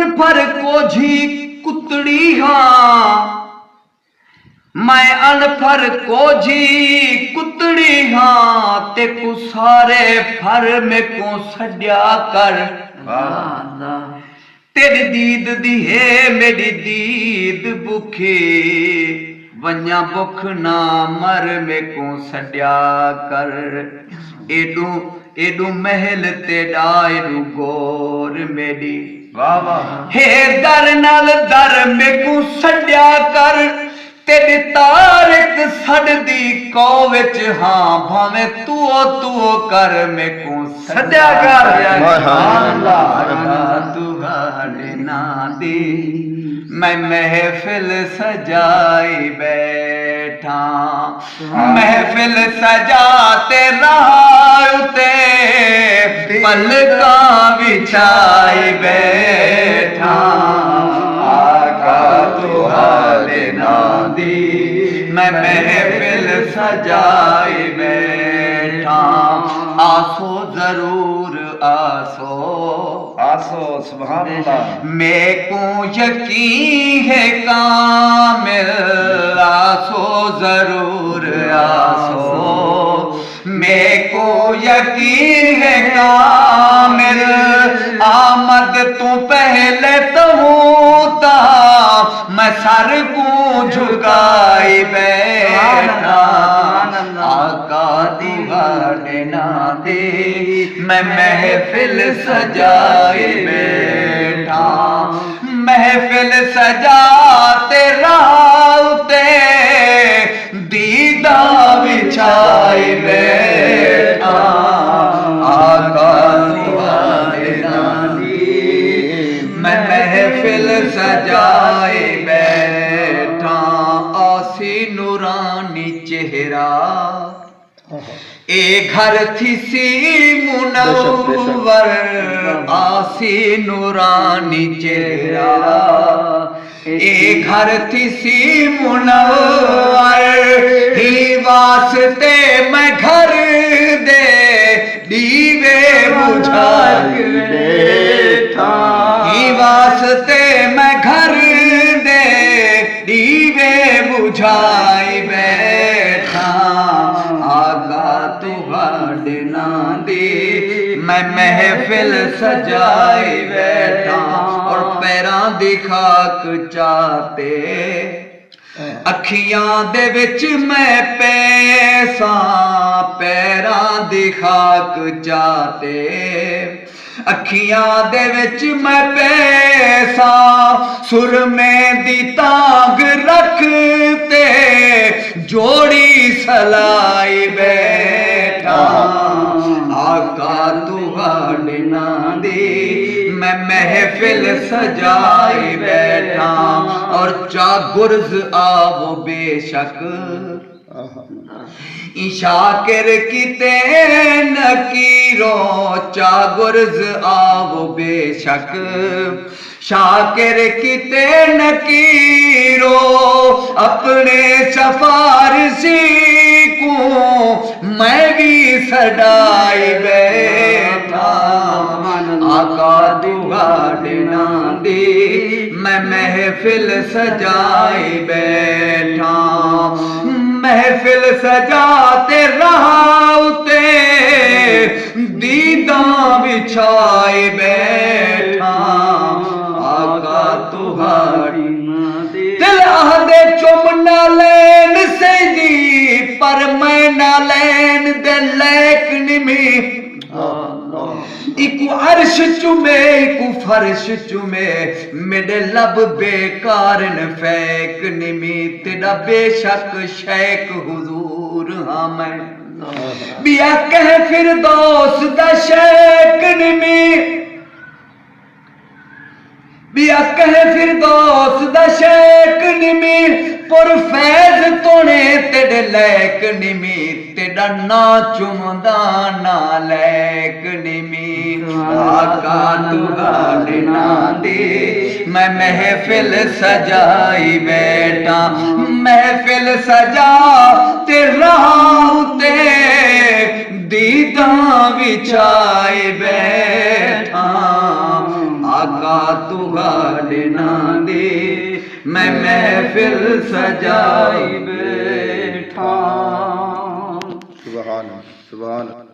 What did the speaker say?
अनफर cosy कुतड़ी हाँ, मैं अनफर cosy कुतड़ी हाँ, ते को सारे फर में को सड्या कर। तेरी दीद दी है मेरी दीद बुखे, वन्या बुख ना मर में को सड्या कर। एडू एडू महल तेरा एडू गोर मेरी, वाह वाह हे दर नाल दर में को सड्या कर। तेरी तारक सड़दी कौ विच हाँ, भावे तू कर में को सड्या कर। तू गाड़े ना दे मैं महफिल सजाई बैठा, महफिल सजाते रहते पलका बिछाई बैठा। आका तू हाले ना दी मैं महफिल सजाई बैठा। आसो जरूर आसो आसो सुभान अल्लाह। मैं को यकीन है कामिल, आसो जरूर आसो। मैं को यकीन है कामिल, आमद तू पहले तो होता मैं सर को झुकाई बैठा। आका दीवाने ना दे मैं महफिल सजाए बैठा, महफिल सजाते रहते दीदा बिछाए बैठा। आका दीवाने ना दे मैं महफिल सजाए बैठा। आसी नूरानी चेहरा ए घर थी सी मुनव्वर, आसी नूरानी चेहरा ए घर थी सी मुनव्वर। ही वास्ते मैं घर दे दीवे बुझा बैठा, ही वास्ते मैं घर दे दीवे बुझाई बैठा। आका तू हाड़ ना दे मैं महफिल सजाए बैठा। और पैरां दी खाक चाहते अखियां दे विच मैं पैसा, पैरां दी खाक चाहते अखियां दे विच मैं पैसा। सुर में दी ताग रखते जोड़ी सलाई बैठा। आका तू हाड़ ना दे मैं महफिल सजाए बैठा। और चागुर्ज आवो बेशक शाकिर किते नकीरो, चागुर्ज आवो बेशक शाकिर किते नकीरो। अपने सफारसी को मैं भी सदाई बैठा। आका दुआड़ ना दे मैं महफिल सजाए बैठा, महफिल सजाते रहते दीदा बिछाए बैठा। आका तुहारी दिल आदे चुम ना लैन से जी, पर मैं ना लैन दे लैक निमी। इकु अर्श चुमे इकु फर्श चुमे मेरे लब बेकार न फेक निमी। तेरा बेशक शेख हुजूर हाँ मैं बिया कह फिर दोस्त दा शेख निमी। बिया कह फिर दोस्त दा शेख निमी। पुर फैज तोने तेरे लैक निमी। तेरा ना चुमदा ना लैक निमी। आका तुहाड़ ना दे मैं महफिल सजाई बैठा, महफिल सजा ते रहते दीदा बिछाए बैठा। आका आगा तुहाडे नां दे मैं महफिल सजाई बैठा। सुभान